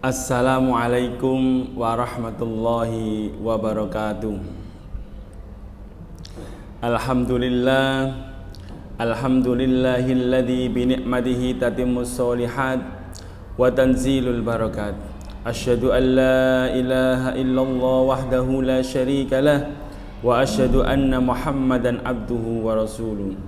Assalamualaikum warahmatullahi wabarakatuh. Alhamdulillah, alhamdulillahilladzi bi ni'matihi tatimmus sholihat wa tanzilul barakat. Asyhadu an la ilaha illallah wahdahu la syarika lah wa asyhadu anna Muhammadan abduhu wa rasuluh.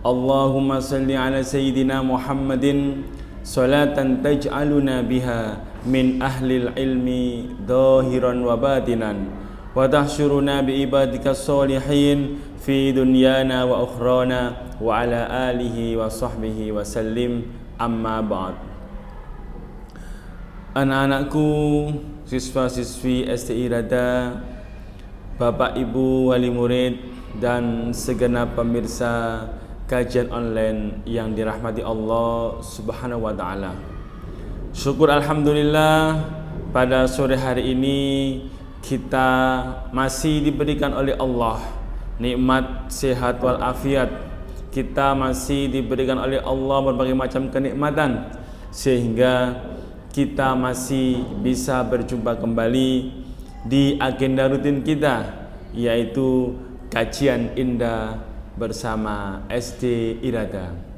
Allahumma salli ala sayyidina Muhammadin salatan taj'aluna biha min ahlil ilmi dhahiran wa batinan wa tahsyuruna bi ibadika sholihin fi dunyana wa ukhrana wa ala alihi wa sahbihi wa sallim, amma ba'd. Anak-anakku, siswa-siswi STI Rada, Bapak Ibu wali murid dan segenap pemirsa kajian online yang dirahmati Allah Subhanahu wa taala. Syukur alhamdulillah, pada sore hari ini kita masih diberikan oleh Allah nikmat sehat wal afiat. Kita masih diberikan oleh Allah berbagai macam kenikmatan sehingga kita masih bisa berjumpa kembali di agenda rutin kita, yaitu kajian indah bersama SD Irada.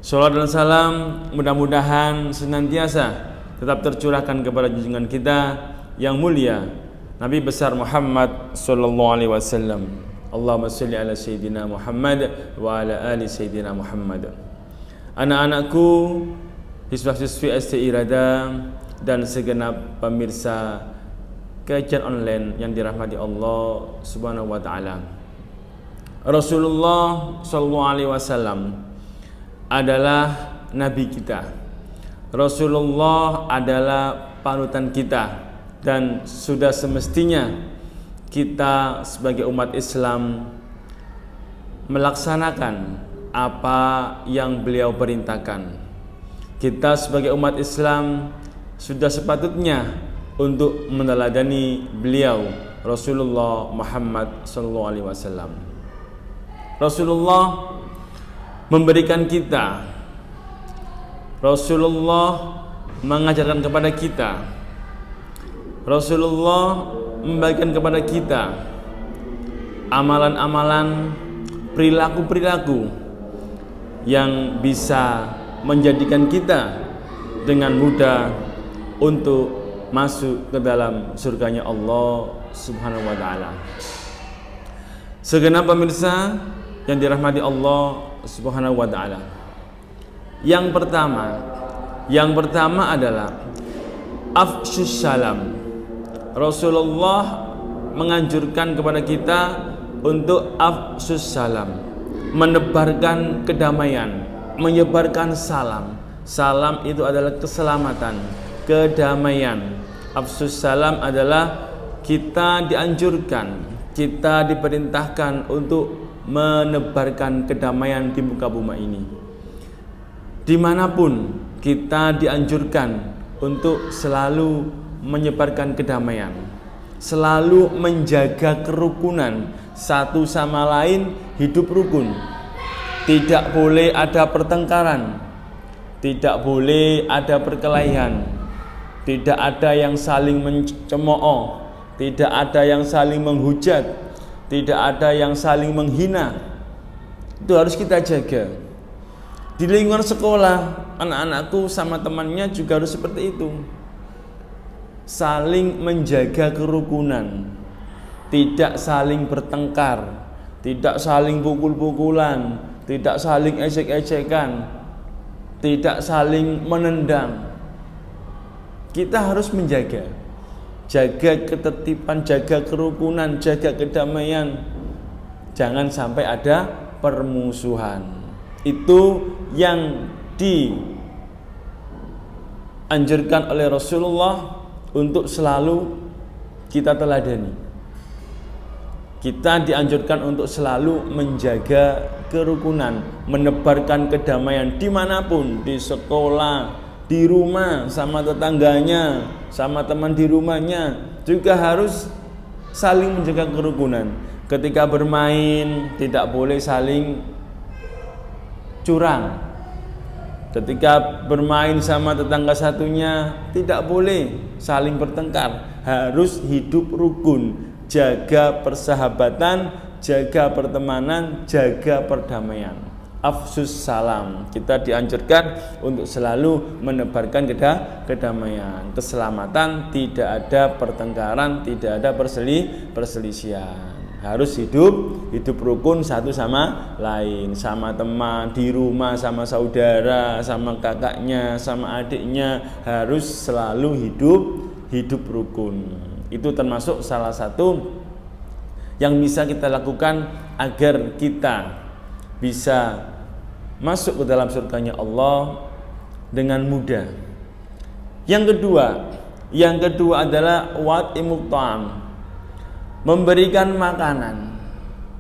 Salawat dan salam mudah-mudahan senantiasa tetap tercurahkan kepada junjungan kita yang mulia Nabi besar Muhammad sallallahu alaihi wasallam. Allahumma shalli ala sayyidina Muhammad wa ala ali sayyidina Muhammad. Anak-anakku, siswa-siswi STI Rada dan segenap pemirsa kajian online yang dirahmati Allah Subhanahu wa taala. Rasulullah sallallahu alaihi wasallam adalah nabi kita. Rasulullah adalah panutan kita, dan sudah semestinya kita sebagai umat Islam melaksanakan apa yang beliau perintahkan. Kita sebagai umat Islam sudah sepatutnya untuk meneladani beliau, Rasulullah Muhammad SAW. Rasulullah memberikan kita, Rasulullah mengajarkan kepada kita, Rasulullah membagikan kepada kita amalan-amalan, perilaku-perilaku yang bisa menjadikan kita dengan mudah untuk masuk ke dalam surganya Allah Subhanahu wa taala. Segenap pemirsa yang dirahmati Allah Subhanahu wa taala. Yang pertama adalah afsyus salam. Rasulullah menganjurkan kepada kita untuk afsyus salam, menebarkan kedamaian, menyebarkan salam. Salam itu adalah keselamatan, kedamaian. Afsyus salam adalah kita dianjurkan, kita diperintahkan untuk menebarkan kedamaian di muka bumi ini. Dimanapun kita dianjurkan untuk selalu menyebarkan kedamaian, selalu menjaga kerukunan, satu sama lain hidup rukun. Tidak boleh ada pertengkaran, tidak boleh ada perkelahian, tidak ada yang saling mencemooh, tidak ada yang saling menghujat, tidak ada yang saling menghina. Itu harus kita jaga. Di lingkungan sekolah, anak-anakku sama temannya juga harus seperti itu. Saling menjaga kerukunan, tidak saling bertengkar, tidak saling pukul-pukulan, tidak saling ejek-ejekan, tidak saling menendang. Kita harus menjaga, jaga ketertiban, jaga kerukunan, jaga kedamaian. Jangan sampai ada permusuhan. Itu yang dianjurkan oleh Rasulullah untuk selalu kita teladani. Kita dianjurkan untuk selalu menjaga kerukunan, menebarkan kedamaian dimanapun, di sekolah, di rumah, sama tetangganya, sama teman di rumahnya, juga harus saling menjaga kerukunan. Ketika bermain tidak boleh saling curang, Ketika bermain sama tetangga satunya tidak boleh saling bertengkar, harus hidup rukun, jaga persahabatan, jaga pertemanan, jaga perdamaian. Afsus salam, kita dianjurkan untuk selalu menebarkan kedamaian, keselamatan, tidak ada pertengkaran, tidak ada perselisihan. Harus hidup rukun satu sama lain, sama teman, di rumah, sama saudara, sama kakaknya, sama adiknya, harus selalu hidup rukun. Itu termasuk salah satu yang bisa kita lakukan agar kita bisa masuk ke dalam surganya Allah dengan mudah. Yang kedua adalah wat'imut ta'am, memberikan makanan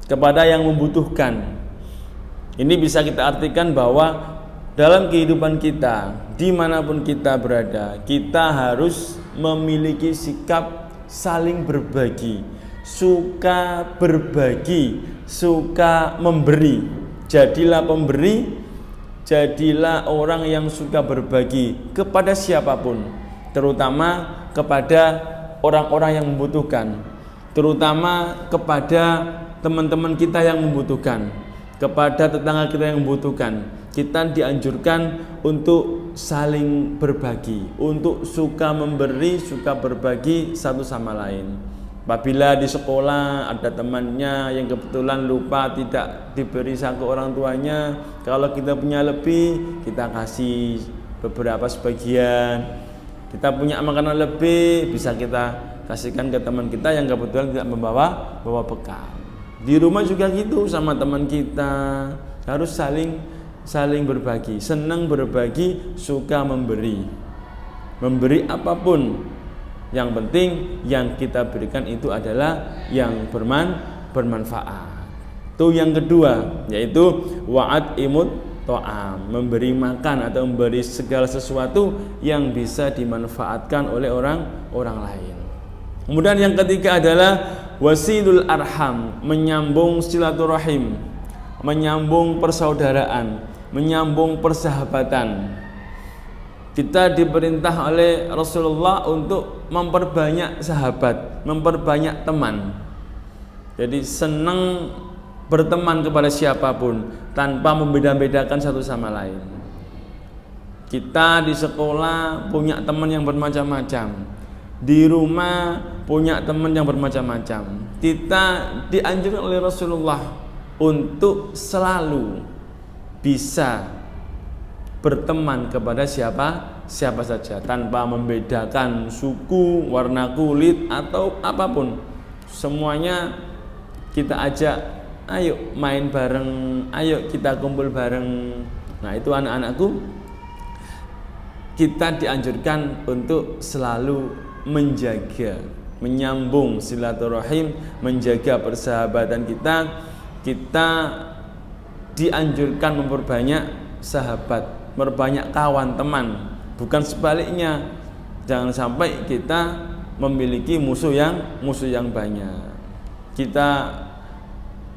kepada yang membutuhkan. Ini bisa kita artikan bahwa dalam kehidupan kita, dimanapun kita berada, kita harus memiliki sikap saling berbagi, suka berbagi, suka memberi. Jadilah pemberi, jadilah orang yang suka berbagi kepada siapapun, terutama kepada orang-orang yang membutuhkan, terutama kepada teman-teman kita yang membutuhkan, kepada tetangga kita yang membutuhkan. Kita dianjurkan untuk saling berbagi, untuk suka memberi, suka berbagi satu sama lain. Apabila di sekolah ada temannya yang kebetulan lupa tidak diberi saku orang tuanya, kalau kita punya lebih, kita kasih beberapa sebagian. Kita punya makanan lebih, bisa kita kasihkan ke teman kita yang kebetulan tidak membawa bekal. Di rumah juga gitu, sama teman kita harus saling berbagi, senang berbagi, suka memberi apapun. Yang penting yang kita berikan itu adalah yang bermanfaat. Itu yang kedua, yaitu wa'at'imut ta'am, memberi makan atau memberi segala sesuatu yang bisa dimanfaatkan oleh orang lain. Kemudian yang ketiga adalah wasilul arham, menyambung silaturahim, menyambung persaudaraan, menyambung persahabatan. Kita diperintah oleh Rasulullah untuk memperbanyak sahabat, memperbanyak teman. Jadi senang berteman kepada siapapun tanpa membeda-bedakan satu sama lain. Kita di sekolah punya teman yang bermacam-macam, di rumah punya teman yang bermacam-macam. Kita dianjurkan oleh Rasulullah untuk selalu bisa berteman kepada siapa saja tanpa membedakan suku, warna kulit atau apapun. Semuanya kita ajak, ayo main bareng, ayo kita kumpul bareng. Nah, itu anak-anakku, kita dianjurkan untuk selalu menjaga, menyambung silaturahim, menjaga persahabatan kita. Kita dianjurkan memperbanyak sahabat, memperbanyak kawan, teman, bukan sebaliknya. Jangan sampai kita memiliki musuh yang banyak. Kita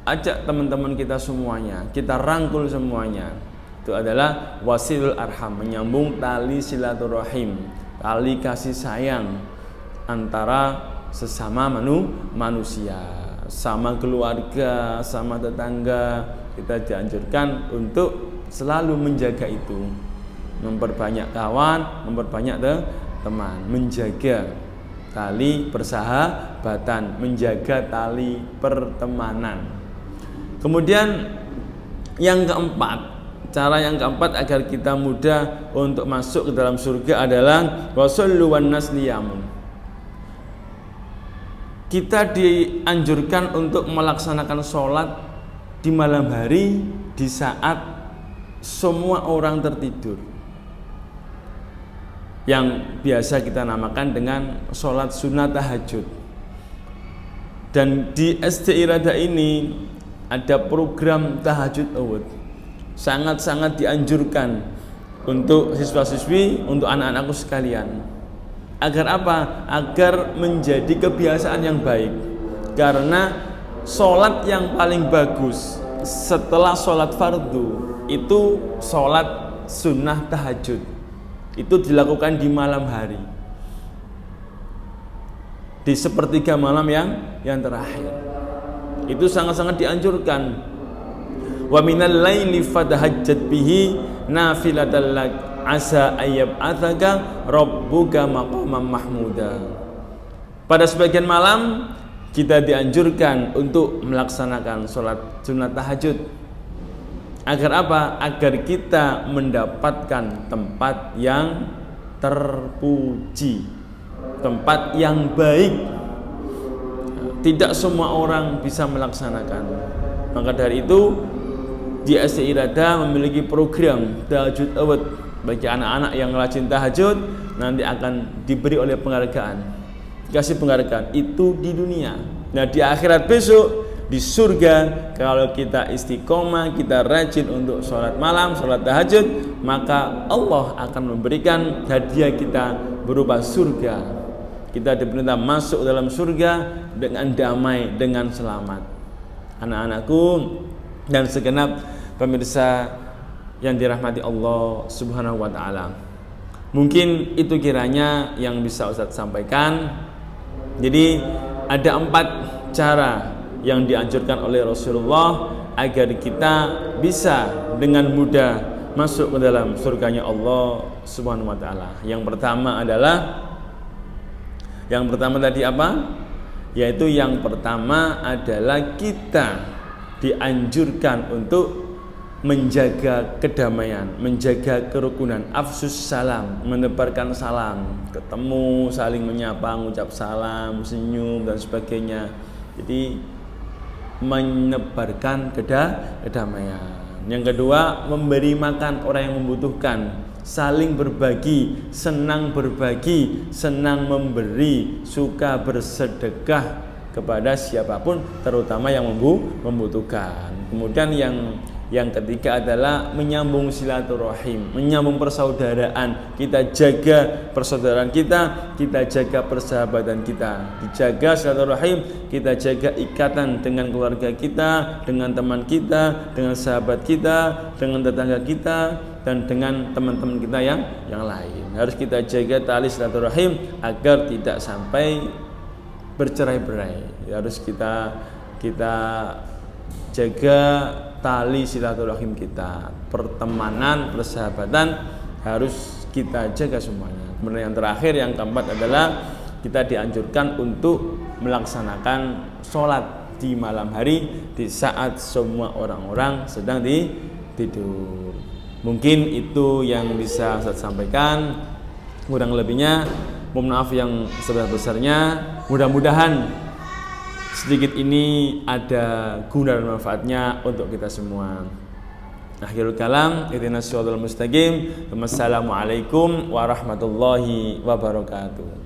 ajak teman-teman kita semuanya, kita rangkul semuanya. Itu adalah wasilul arham, menyambung tali silaturahim, tali kasih sayang antara sesama manusia, sama keluarga, sama tetangga. Kita dianjurkan untuk selalu menjaga itu, memperbanyak kawan, memperbanyak teman, menjaga tali persahabatan, menjaga tali pertemanan. Kemudian yang keempat, cara yang keempat agar kita mudah untuk masuk ke dalam surga adalah wasallu wan nas niyamun. Kita dianjurkan untuk melaksanakan sholat di malam hari di saat semua orang tertidur, yang biasa kita namakan dengan sholat sunat tahajud. Dan di SD Irada ini ada program tahajud award, sangat-sangat dianjurkan untuk siswa-siswi, untuk anak-anakku sekalian. Agar apa? Agar menjadi kebiasaan yang baik. Karena sholat yang paling bagus setelah sholat fardu itu sholat sunnah tahajud. Itu dilakukan di malam hari, di sepertiga malam yang terakhir. Itu sangat-sangat dianjurkan. Wa minal laili fatahajjat bihi nafilatan lak asa ayyab'atsaka rabbuka maqaman mahmuda. Pada sebagian malam kita dianjurkan untuk melaksanakan sholat sunat tahajud. Agar apa? Agar kita mendapatkan tempat yang terpuji, tempat yang baik. Tidak semua orang bisa melaksanakan. Maka dari itu di STI Rada memiliki program Tahajud Award. Bagi anak-anak yang rajin tahajud nanti akan diberi oleh penghargaan, dikasih penghargaan itu di dunia. Nah di akhirat besok di surga, kalau kita istiqomah, kita rajin untuk sholat malam, sholat tahajud, maka Allah akan memberikan hadiah kita berupa surga. Kita diperintah masuk dalam surga dengan damai, dengan selamat. Anak-anakku dan segenap pemirsa yang dirahmati Allah Subhanahu wa ta'ala, mungkin itu kiranya yang bisa Ustadz sampaikan. Jadi ada 4 cara yang dianjurkan oleh Rasulullah agar kita bisa dengan mudah masuk ke dalam surganya Allah Subhanahu wa ta'ala. Yang pertama tadi apa? Yaitu yang pertama adalah kita dianjurkan untuk menjaga kedamaian, menjaga kerukunan, afsus salam, menebarkan salam, ketemu saling menyapa, mengucap salam, senyum dan sebagainya. Jadi menebarkan kedamaian. Yang kedua, memberi makan orang yang membutuhkan, saling berbagi, senang memberi, suka bersedekah kepada siapapun, terutama yang membutuhkan. Kemudian yang ketiga adalah menyambung silaturahim, menyambung persaudaraan. Kita jaga persaudaraan kita jaga persahabatan kita, dijaga silaturahim, kita jaga ikatan dengan keluarga kita, dengan teman kita, dengan sahabat kita, dengan tetangga kita, dan dengan teman-teman kita yang lain. Harus kita jaga tali silaturahim agar tidak sampai bercerai-berai. Harus kita jaga tali silaturahim kita, pertemanan, persahabatan harus kita jaga semuanya. Kemudian yang terakhir, yang keempat adalah kita dianjurkan untuk melaksanakan sholat di malam hari di saat semua orang-orang sedang tidur. Mungkin itu yang bisa saya sampaikan. Kurang lebihnya mohon maaf yang sebesar-besarnya. Mudah-mudahan sedikit ini ada guna dan manfaatnya untuk kita semua. Akhirul kalam, ihdinas siratal mustaqim. Wassalamualaikum warahmatullahi wabarakatuh.